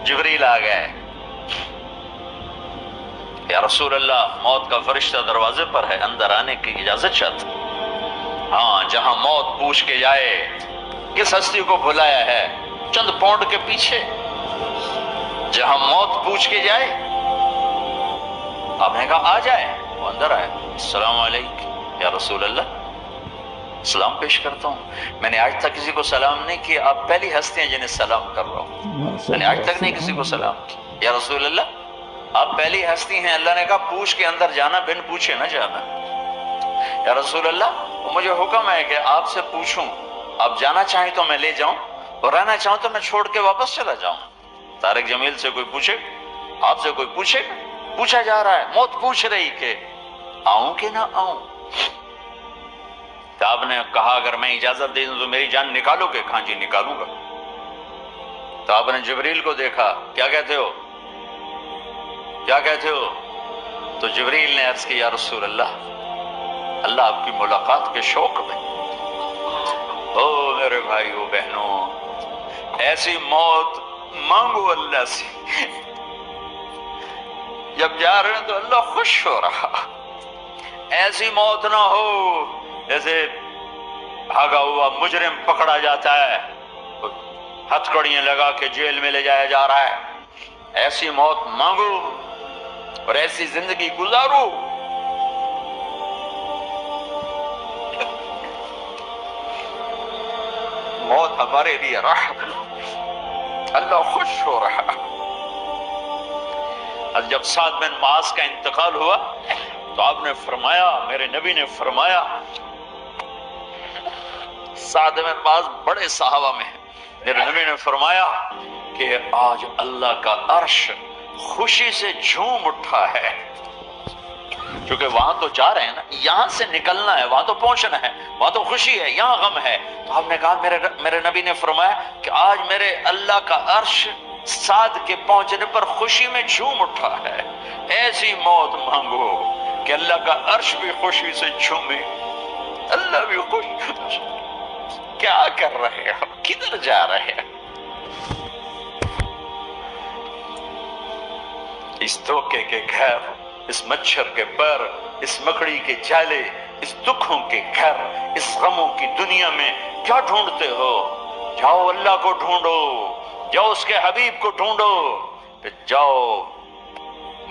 جبریل آ گئے، یا رسول اللہ موت کا فرشتہ دروازے پر ہے، اندر آنے کی اجازت چاہتا۔ ہاں، جہاں موت پوچھ کے جائے کس ہستی کو بھلایا ہے، چند پونڈ کے پیچھے جہاں موت پوچھ کے جائے، آپ نے کہا آ جائے، وہ اندر آئے۔ السلام علیکم یا رسول اللہ، سلام پیش کرتا ہوں۔ میں نے آج تک کسی کو سلام نہیں کیا، آپ پہلی ہستی ہیں جنہیں سلام کر رہا ہوں۔ میں نے آج تک نہیں کسی کو سلام کیا۔ یا رسول اللہ، آپ پہلی ہستی ہیں، اللہ نے کہا پوچھ کے اندر جانا، بن پوچھے نہ جانا۔ یا رسول اللہ، مجھے حکم ہے کہ آپ سے پوچھوں، آپ جانا چاہیں تو میں لے جاؤں، اور رہنا چاہوں تو میں چھوڑ کے واپس چلا جاؤں۔ طارق جمیل سے کوئی پوچھے، آپ سے کوئی پوچھے، پوچھا جا رہا ہے، موت پوچھ رہی کہ آؤں کہ نہ آؤں۔ تو آپ نے کہا اگر میں اجازت دے دوں تو میری جان نکالو گے؟ ہاں جی نکالوں گا۔ تو آپ نے جبریل کو دیکھا، کیا کہتے ہو، کیا کہتے ہو؟ تو جبریل نے عرض کی یا رسول اللہ، اللہ آپ کی ملاقات کے شوق میں۔ او میرے بھائیو بہنوں، ایسی موت مانگو اللہ سے، جب جا رہے ہیں تو اللہ خوش ہو رہا۔ ایسی موت نہ ہو جیسے بھاگا ہوا مجرم پکڑا جاتا ہے، ہتھکڑیاں لگا کے جیل میں لے جایا جا رہا ہے۔ ایسی موت مانگو اور ایسی زندگی گزارو۔ موت ہمارے لیے راحت، اللہ خوش ہو رہا۔ جب سعد بن معاذ کا انتقال ہوا تو آپ نے فرمایا، میرے نبی نے فرمایا، سعد بن معاذ بڑے صحابہ میں ہیں، میرے نبی نے فرمایا کہ آج اللہ کا عرش خوشی سے جھوم اٹھا ہے، کیونکہ وہاں تو جا رہے ہیں نا، یہاں سے نکلنا ہے، وہاں تو پہنچنا ہے، وہاں تو خوشی ہے، یہاں غم ہے۔ تو آپ نے کہا، میرے نبی نے فرمایا کہ آج میرے اللہ کا عرش سعد کے پہنچنے پر خوشی میں جھوم اٹھا ہے۔ ایسی موت مانگو کہ اللہ کا عرش بھی خوشی سے جھومے، اللہ بھی خوش۔ کیا کر رہے ہو، کدھر جا رہے ہیں؟ اس دھوکے کے گھر، اس مچھر کے پر، اس مکڑی کے جالے، اس دکھوں کے گھر، اس غموں کی دنیا میں کیا ڈھونڈتے ہو؟ جاؤ اللہ کو ڈھونڈو، جاؤ اس کے حبیب کو ڈھونڈو، پھر جاؤ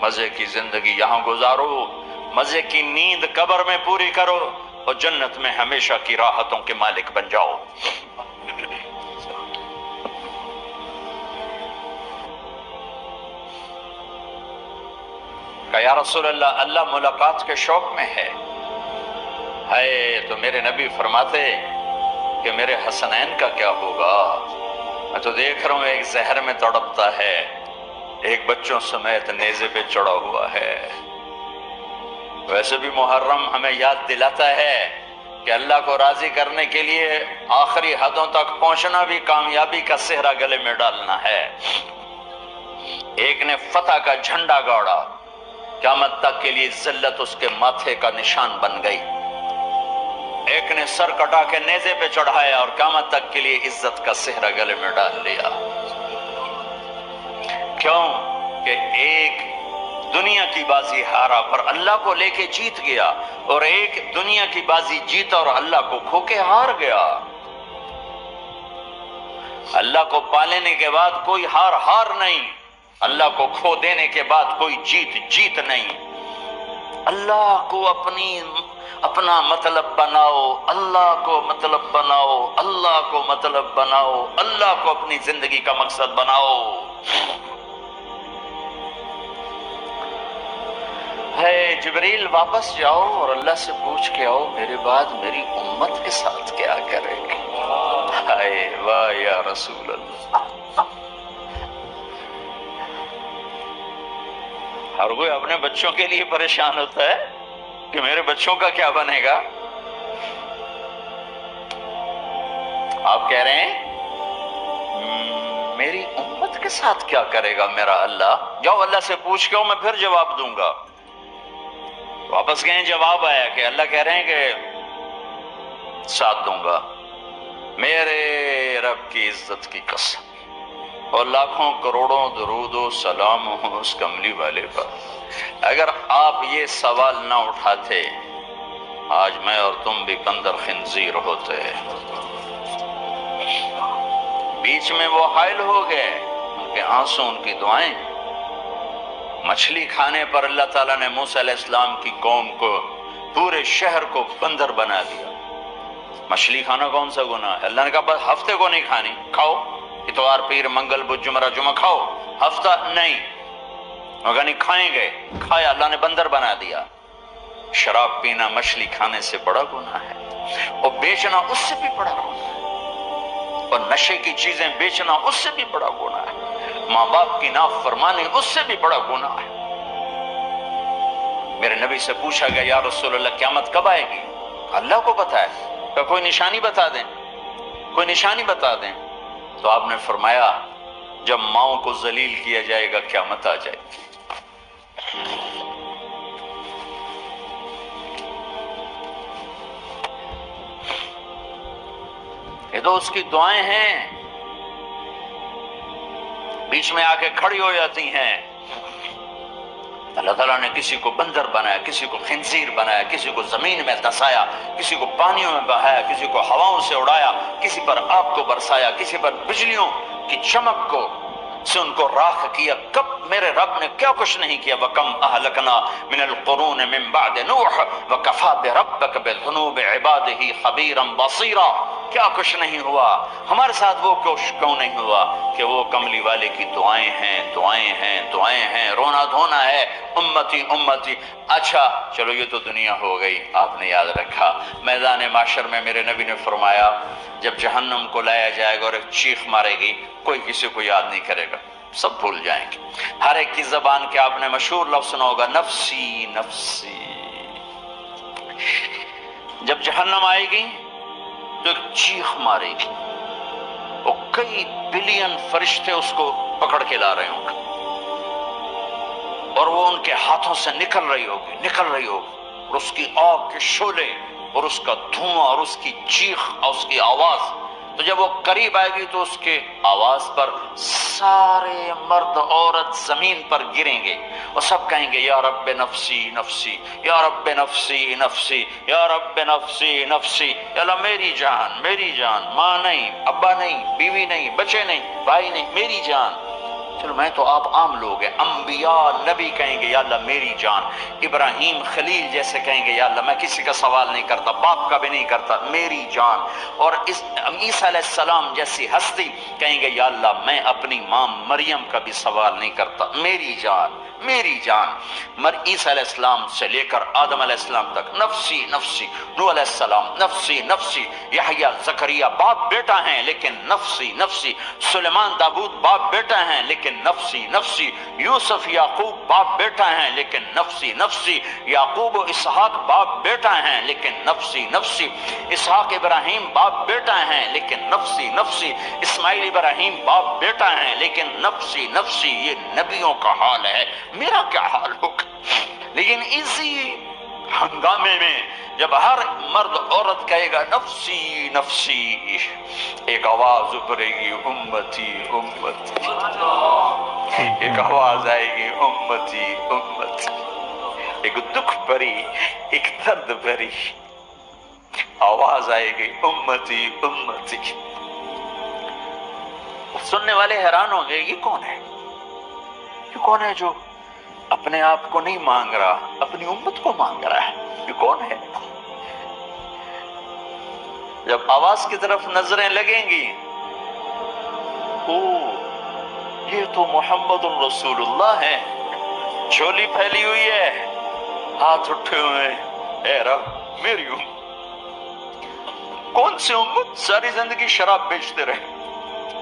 مزے کی زندگی یہاں گزارو، مزے کی نیند قبر میں پوری کرو، اور جنت میں ہمیشہ کی راحتوں کے مالک بن جاؤ۔ کہ یا رسول اللہ، اللہ ملاقات کے شوق میں ہے۔ تو میرے نبی فرماتے کہ میرے حسنین کا کیا ہوگا؟ میں تو دیکھ رہا ہوں ایک زہر میں تڑپتا ہے، ایک بچوں سمیت نیزے پہ چڑھا ہوا ہے۔ ویسے بھی محرم ہمیں یاد دلاتا ہے کہ اللہ کو راضی کرنے کے لیے آخری حدوں تک پہنچنا بھی کامیابی کا صحرا گلے میں ڈالنا ہے۔ ایک نے فتح کا جھنڈا گاڑا، قیامت تک کے لیے ذلت اس کے ماتھے کا نشان بن گئی۔ ایک نے سر کٹا کے نیزے پہ چڑھایا اور قیامت تک کے لیے عزت کا صحرا گلے میں ڈال لیا۔ کیوں کہ ایک دنیا کی بازی ہارا پر اللہ کو لے کے جیت گیا، اور ایک دنیا کی بازی جیتا اور اللہ کو کھو کے ہار گیا۔ اللہ کو پا لینے کے بعد کوئی ہار نہیں، اللہ کو کھو دینے کے بعد کوئی جیت نہیں۔ اللہ کو اپنا مطلب بناؤ، اللہ کو مطلب بناؤ، اللہ کو مطلب بناؤ، اللہ کو اپنی زندگی کا مقصد بناؤ۔ جبریل واپس جاؤ اور اللہ سے پوچھ کے آؤ میرے بعد میری امت کے ساتھ کیا کرے گی۔ واہ یا رسول اللہ۔ ہر کوئی اپنے بچوں کے لیے پریشان ہوتا ہے کہ میرے بچوں کا کیا بنے گا۔ آپ کہہ رہے ہیں میری امت کے ساتھ کیا کرے گا میرا اللہ؟ جاؤ اللہ سے پوچھ کے آؤ، میں پھر جواب دوں گا۔ واپس گئے، جواب آیا کہ اللہ کہہ رہے ہیں کہ ساتھ دوں گا۔ میرے رب کی عزت کی قسم، اور لاکھوں کروڑوں درود و سلام ہوں اس کملی والے پر۔ اگر آپ یہ سوال نہ اٹھاتے آج میں اور تم بھی بندر خنزیر ہوتے۔ بیچ میں وہ حائل ہو گئے، ان کے آنسو، ان کی دعائیں۔ مچھلی کھانے پر اللہ تعالیٰ نے موسیٰ علیہ السلام کی قوم کو، پورے شہر کو بندر بنا دیا۔ مچھلی کھانا کون سا گناہ ہے؟ اللہ نے کہا بس ہفتے کو نہیں کھانی، کھاؤ اتوار پیر منگل بدھ جمعہ جمعہ کھاؤ، ہفتہ نہیں۔ مگر نہیں کھائیں گے، کھایا، اللہ نے بندر بنا دیا۔ شراب پینا مچھلی کھانے سے بڑا گناہ ہے، اور بیچنا اس سے بھی بڑا گناہ ہے، اور نشے کی چیزیں بیچنا اس سے بھی بڑا گناہ ہے، ماں باپ کی نافرمانی اس سے بھی بڑا گناہ ہے۔ میرے نبی سے پوچھا گیا یا رسول اللہ قیامت کب آئے گی؟ اللہ کو پتہ ہے، کہ کوئی نشانی بتا دیں، کوئی نشانی بتا دیں۔ تو آپ نے فرمایا جب ماؤں کو ذلیل کیا جائے گا قیامت آ جائے گی۔ یہ تو اس کی دعائیں ہیں، بیچ میں آ کے کھڑی ہو جاتی ہیں۔ اللہ تعالیٰ نے کسی کو بندر بنایا، کسی کو خنزیر بنایا، کسی کو زمین میں دسایا، کسی کو پانیوں میں بہایا، کسی کو ہواؤں سے اڑایا، کسی پر آگ کو برسایا، کسی پر بجلیوں کی چمک کو سے ان کو راکھ کیا۔ کب میرے رب نے کیا کچھ نہیں کیا۔ وَكَمْ أَهْلَكْنَا مِنَ الْقُرُونِ مِنْ بَعْدِ نُوحٍ وَكَفَى بِرَبِّكَ بِذُنُوبِ عِبَادِهِ خَبِيرًا بَصِيرًا۔ کیا کچھ نہیں ہوا، ہمارے ساتھ وہ کچھ کیوں نہیں ہوا کہ وہ کملی والے کی دعائیں ہیں، دعائیں ہیں، دعائیں ہیں، رونا دھونا ہے، امتی امتی۔ اچھا چلو یہ تو دنیا ہو گئی، آپ نے یاد رکھا۔ میدان معاشر میں میرے نبی نے فرمایا جب جہنم کو لایا جائے گا اور ایک چیخ مارے گی، کوئی کسی کو یاد نہیں کرے گا، سب بھول جائیں گے۔ ہر ایک کی زبان کے آپ نے مشہور لفظ سنا ہوگا نفسی نفسی۔ جب جہنم آئے گی تو ایک چیخ مارے گی، اور کئی بلین فرشتے اس کو پکڑ کے لا رہے ہوں گے، اور وہ ان کے ہاتھوں سے نکل رہی ہوگی، اور اس کی آگ کے شعلے اور اس کا دھواں اور اس کی چیخ اور اس کی آواز۔ تو جب وہ قریب آئے گی تو اس کے آواز پر سارے مرد عورت زمین پر گریں گے اور سب کہیں گے یا رب نفسی نفسی، یا رب نفسی نفسی، یا رب نفسی نفسی، یا اللہ میری جان، میری جان، ماں نہیں، ابا نہیں، بیوی نہیں، بچے نہیں، بھائی نہیں، میری جان۔ چلو میں تو آپ عام لوگ ہیں، انبیاء نبی کہیں گے یا اللہ میری جان، ابراہیم خلیل جیسے کہیں گے یا اللہ میں کسی کا سوال نہیں کرتا، باپ کا بھی نہیں کرتا، میری جان، اور عیسیٰ علیہ السلام جیسی ہستی کہیں گے یا اللہ میں اپنی ماں مریم کا بھی سوال نہیں کرتا، میری جان، میری جان۔ عیسیٰ علیہ السلام سے لے کر آدم علیہ السلام تک نفسی نفسی، نوح علیہ السلام نفسی نفسی، یحییٰ زکریا باپ بیٹا ہیں لیکن نفسی نفسی، سلیمان داؤد باپ بیٹا ہیں لیکن نفسی نفسی، یوسف یعقوب باپ بیٹا ہیں لیکن نفسی نفسی، یعقوب و اسحاق باپ بیٹا ہیں لیکن نفسی نفسی، اسحاق ابراہیم باپ بیٹا ہیں لیکن نفسی نفسی، اسماعیل ابراہیم باپ بیٹا ہیں لیکن نفسی نفسی۔ یہ نبیوں کا حال ہے، میرا کیا حال ہوگا؟ لیکن اسی ہنگامے میں جب ہر مرد عورت کہے گا نفسی نفسی، ایک آواز ابھرے گی امتی امتی، ایک آواز آئے گی امتی امتی، ایک دکھ بھری، ایک درد بھری آواز آئے گی امتی امتی۔ سننے والے حیران ہوں گے یہ کون ہے، یہ کون ہے جو اپنے آپ کو نہیں مانگ رہا، اپنی امت کو مانگ رہا ہے، یہ کون ہے؟ جب آواز کی طرف نظریں لگیں گی، او یہ تو محمد الرسول اللہ ہے، جھولی پھیلی ہوئی ہے، ہاتھ اٹھے ہوئے ہیں، اے رب میری امت۔ کون سی امت ساری زندگی شراب بیچتے رہے،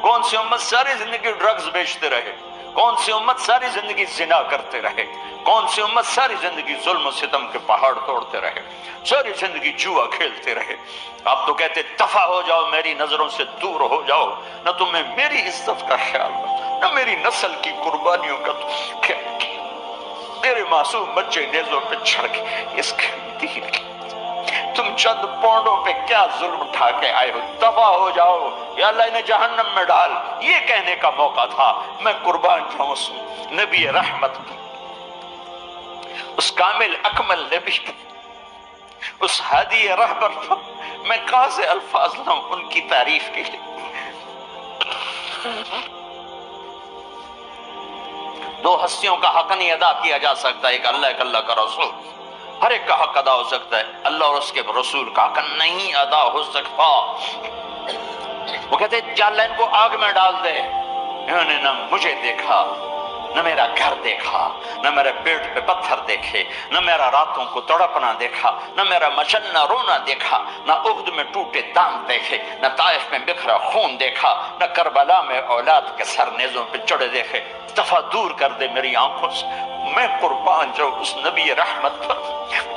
کون سی امت ساری زندگی ڈرگز بیچتے رہے، کون سی امت ساری زندگی زنا کرتے رہے، کون سی امت ساری زندگی ظلم و ستم کے پہاڑ توڑتے رہے، ساری زندگی جوا کھیلتے رہے۔ آپ تو کہتے دفع ہو جاؤ، میری نظروں سے دور ہو جاؤ، نہ تمہیں میری عزت کا خیال نہ میری نسل کی قربانیوں کا خیال، میرے معصوم بچے نیزوں پہ چڑھ کے اس کے دین کی، تم چند پونڈوں پہ کیا ظلم اٹھا کے آئے ہو، دفع ہو جاؤ یا اللہ انہیں جہنم میں ڈال، یہ کہنے کا موقع تھا۔ میں قربان جاؤں اس نبی رحمت، اس کامل اکمل نبی، اس ہادی رہبر، میں کہاں سے الفاظ لاؤں ان کی تعریف کے لیے۔ دو ہستیوں کا حق نہیں ادا کیا جا سکتا، ایک اللہ، ایک اللہ کا رسول۔ ہر ایک کا حق ادا ہو سکتا ہے، اللہ اور اس کے رسول کا حق نہیں ادا ہو سکتا۔ وہ کہتے ہیں اللہ ان کو آگ میں ڈال دے، انہوں نے نہ مجھے دیکھا، نہ میرا گھر دیکھا، نہ میرے پیٹ پہ پتھر دیکھے، نہ میرا راتوں کو تڑپنا دیکھا، نہ میرا مچلنا رونا دیکھا، نہ احد میں ٹوٹے دانت دیکھے، نہ طائف میں بکھرا خون دیکھا، نہ کربلا میں اولاد کے سر نیزوں پہ چڑھے دیکھے۔ دفعہ دور کر دے میری آنکھوں سے، میں قربان جاؤں اس نبی رحمت پر۔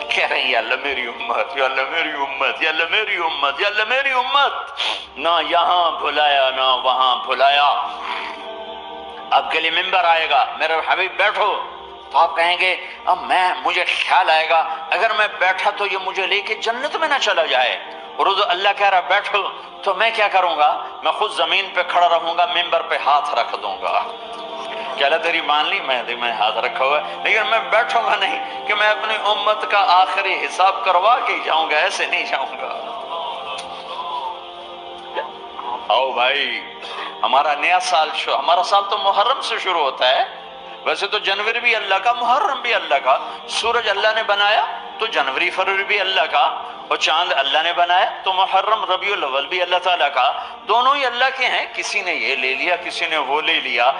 کہہ رہے ہیں یا اللہ میری امت، یا اللہ میری امت، یا اللہ میری امت، یا اللہ میری امت، نہ یہاں بھلایا نہ وہاں بھلایا۔ آپ کے لیے ممبر آئے گا، میرے حبیب بیٹھو، تو آپ کہیں گے اب مجھے خیال آئے گا اگر میں بیٹھا تو یہ مجھے لے کے جنت میں نہ چلا جائے، اور اللہ کہہ رہا بیٹھو تو میں کیا کروں گا؟ میں خود زمین پہ کھڑا رہوں گا، ممبر پہ ہاتھ رکھ دوں گا۔ کہ اللہ تیری مان لی، میں ہاتھ رکھا ہوا ہے، لیکن میں بیٹھوں گا نہیں کہ میں اپنی امت کا آخری حساب کروا کے جاؤں گا، ایسے نہیں جاؤں گا۔ آؤ بھائی، ہمارا نیا سال ہمارا سال تو محرم سے شروع ہوتا ہے، ویسے تو جنوری بھی اللہ کا، محرم بھی اللہ کا، سورج اللہ نے بنایا تو جنوری فروری بھی اللہ کا، اور چاند اللہ نے بنایا تو محرم ربیع الاول بھی اللہ تعالیٰ کا، دونوں ہی اللہ کے ہیں۔ کسی نے یہ لے لیا، کسی نے وہ لے لیا۔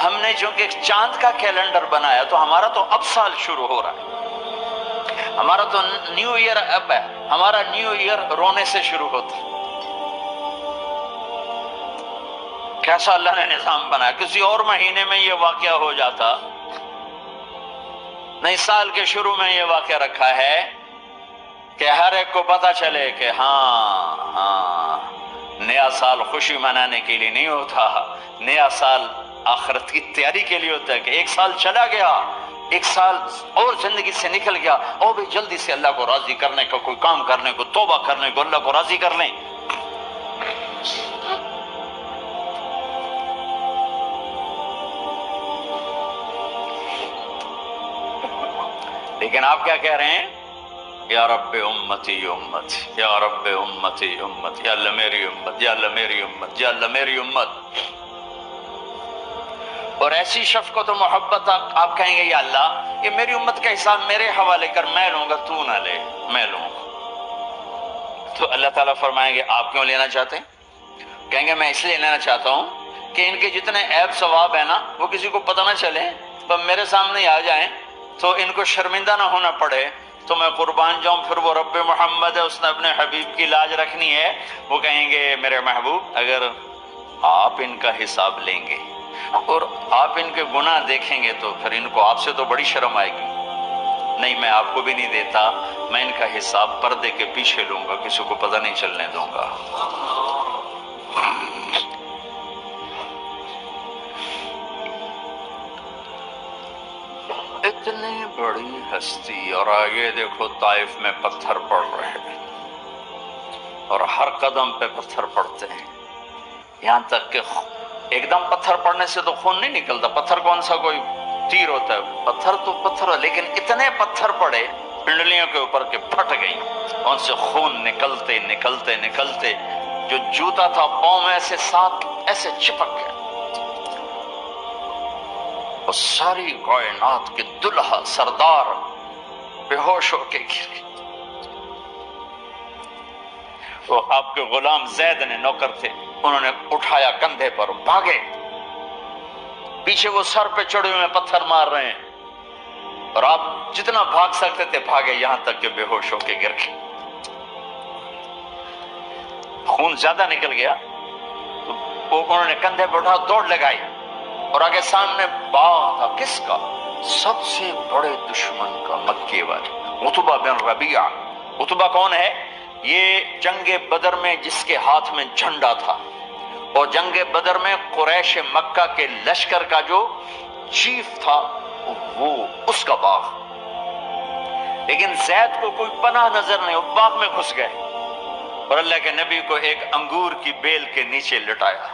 ہم نے چونکہ چاند کا کیلنڈر بنایا تو ہمارا تو اب سال شروع ہو رہا ہے، ہمارا تو نیو ایئر اب ہے، ہمارا نیو ایئر رونے سے شروع ہوتا ہے۔ کیسا اللہ نے نظام بنایا، کسی اور مہینے میں یہ واقعہ ہو جاتا، نئی سال کے شروع میں یہ واقعہ رکھا ہے کہ ہر ایک کو پتا چلے کہ ہاں نیا سال خوشی منانے کے لیے نہیں ہوتا، نیا سال آخرت کی تیاری کے لیے ہوتا ہے کہ ایک سال چلا گیا، ایک سال اور زندگی سے نکل گیا، اور بھی جلدی سے اللہ کو راضی کرنے کا کوئی کام کرنے کو، توبہ کرنے کو، اللہ کو راضی کر لیں۔ لیکن آپ کیا کہہ رہے ہیں؟ یا رب امتی امتی، یا رب امتی امتی، یا اللہ میری امت، یا اللہ میری امت، یا اللہ میری امت۔ اور ایسی شفقت و محبت آپ کہیں گے یا اللہ یہ میری امت کا حساب میرے حوالے کر، میں لوں گا، تو نہ لے، میں لوں گا۔ تو اللہ تعالیٰ فرمائیں گے آپ کیوں لینا چاہتے ہیں؟ کہیں گے میں اس لیے لینا چاہتا ہوں کہ ان کے جتنے عیب ثواب ہیں نا وہ کسی کو پتہ نہ چلے، پر میرے سامنے آ جائیں تو ان کو شرمندہ نہ ہونا پڑے، تو میں قربان جاؤں۔ پھر وہ رب محمد ہے، اس نے اپنے حبیب کی لاج رکھنی ہے، وہ کہیں گے میرے محبوب اگر آپ ان کا حساب لیں گے اور آپ ان کے گناہ دیکھیں گے تو پھر ان کو آپ سے تو بڑی شرم آئے گی، نہیں میں آپ کو بھی نہیں دیتا، میں ان کا حساب پردے کے پیچھے لوں گا، کسی کو پتہ نہیں چلنے دوں گا۔ اتنی بڑی ہستی، اور آگے دیکھو طائف میں پتھر پڑ رہے ہیں، اور ہر قدم پہ پتھر پڑتے ہیں، یہاں تک کہ ایک دم پتھر پڑنے سے تو خون نہیں نکلتا، پتھر کون سا کوئی تیر ہوتا ہے، پتھر تو پتھر، لیکن اتنے پتھر پڑے پنڈلیوں کے اوپر کے پھٹ گئیں، ان سے خون نکلتے نکلتے نکلتے جو جوتا تھا پاؤں میں ایسے ساتھ ایسے چپک گیا، اور ساری کائنات کے دلہا سردار بے ہوش ہو کے گر گئے۔ وہ آپ کے غلام زید نے نوکر تھے، انہوں نے اٹھایا کندھے پر، بھاگے، پیچھے وہ سر پہ چڑھے ہوئے پتھر مار رہے ہیں، اور آپ جتنا بھاگ سکتے تھے بھاگے، یہاں تک کہ بے ہوش ہو کے گر گئے۔ خون زیادہ نکل گیا تو انہوں نے کندھے پہ اٹھا دوڑ لگائی، اور آگے سامنے باغ تھا، کس کا؟ سب سے بڑے دشمن کا، مکے والے عتبہ بن ربیعہ۔ عتبہ کون ہے؟ یہ جنگ بدر میں جس کے ہاتھ میں جھنڈا تھا، اور جنگ بدر میں قریش مکہ کے لشکر کا جو چیف تھا وہ اس کا باغ۔ لیکن زید کو کوئی پناہ نظر نہیں، وہ باغ میں گھس گئے اور اللہ کے نبی کو ایک انگور کی بیل کے نیچے لٹایا۔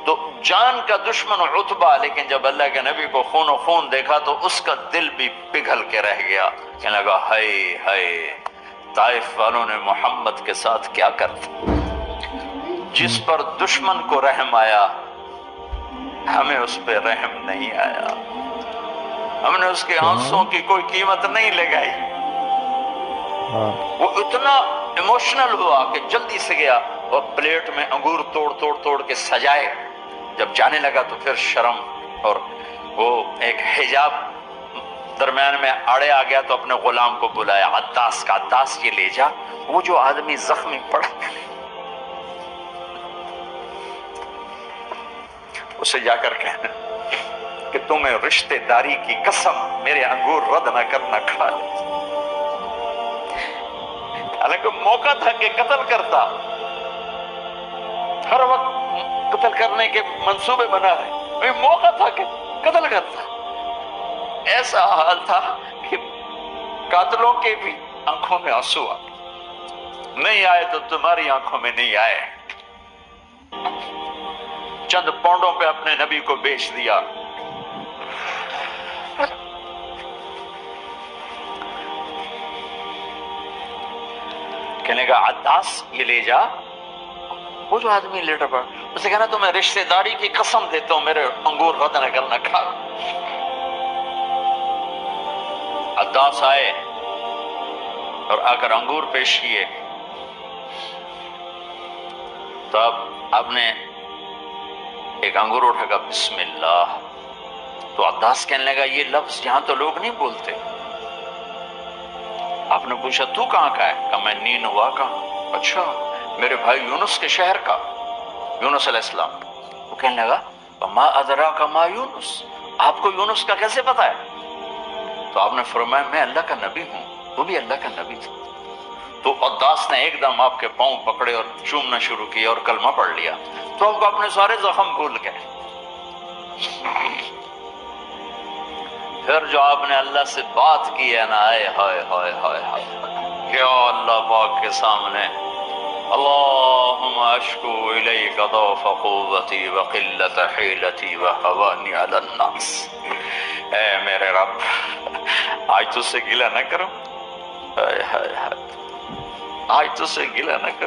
تو جان کا دشمن عتبہ، لیکن جب اللہ کے نبی کو خون و خون دیکھا تو اس کا دل بھی پگھل کے رہ گیا، کہنے لگا ہائے ہائے، طائف والوں نے محمد کے ساتھ کیا کر دیا۔ جس پر دشمن کو رحم آیا ہمیں اس پہ رحم نہیں آیا، ہم نے اس کے آنسوں کی کوئی قیمت نہیں لگائی۔ وہ اتنا ایموشنل ہوا کہ جلدی سے گیا اور پلیٹ میں انگور توڑ کے سجائے۔ جب جانے لگا تو پھر شرم اور وہ ایک حجاب درمیان میں آڑے آ گیا تو اپنے غلام کو بلایا، عداس کا، عداس یہ لے جا وہ جو آدمی زخمی پڑا اسے جا کر کہنا کہ تمہیں رشتہ داری کی قسم میرے انگور رد نہ کرنا، کھا لے۔ حالانکہ موقع تھا کہ قتل کرتا، ہر وقت قتل کرنے کے منصوبے بنا رہے، موقع تھا کہ قتل کرتا۔ ایسا حال تھا کہ قاتلوں کے بھی آنکھوں میں آنسو آ نہیں آئے تو تمہاری آنکھوں میں نہیں آئے۔ چند پونڈوں پہ اپنے نبی کو بیچ دیا۔ کہنے کا عداس یہ لے جا، وہ جو آدمی لیٹر پڑا اسے کہنا تو میں رشتہ داری کی قسم دیتا ہوں میرے انگور رد نہ کرنا، کھا۔ عداس آئے اور آ کر انگور پیش کیے تو اب آپ نے ایک انگور اٹھا کر بسم اللہ، تو عداس کہنے لگا یہ لفظ یہاں تو لوگ نہیں بولتے۔ آپ نے پوچھا تو کہاں کا ہے؟ کہا میں نینوا کا۔ اچھا، میرے بھائی یونس کے شہر کا، یونس علیہ السلام۔ وہ کہنے لگا ما ادراک ما یونس، آپ کو یونس کا کیسے پتا ہے؟ تو آپ نے فرمایا میں اللہ کا نبی ہوں، وہ بھی اللہ کا نبی تھا۔ تو عداس نے ایک دم آپ کے پاؤں پکڑے اور چومنا شروع کیا اور کلمہ پڑھ لیا، تو آپ کو اپنے سارے زخم بھول گئے۔ پھر جو آپ نے اللہ سے بات کی ہے نا، آئے ہائے ہائے ہائے ہائے، کیا اللہ پاک کے سامنے اللہم اشکو الیک ضعف قوتی وقلت حیلتی وہوانی علی الناس، اے میرے رب آج تجھ سے گلہ نہ کروں، آج تجھ سے گلہ نہ کروں۔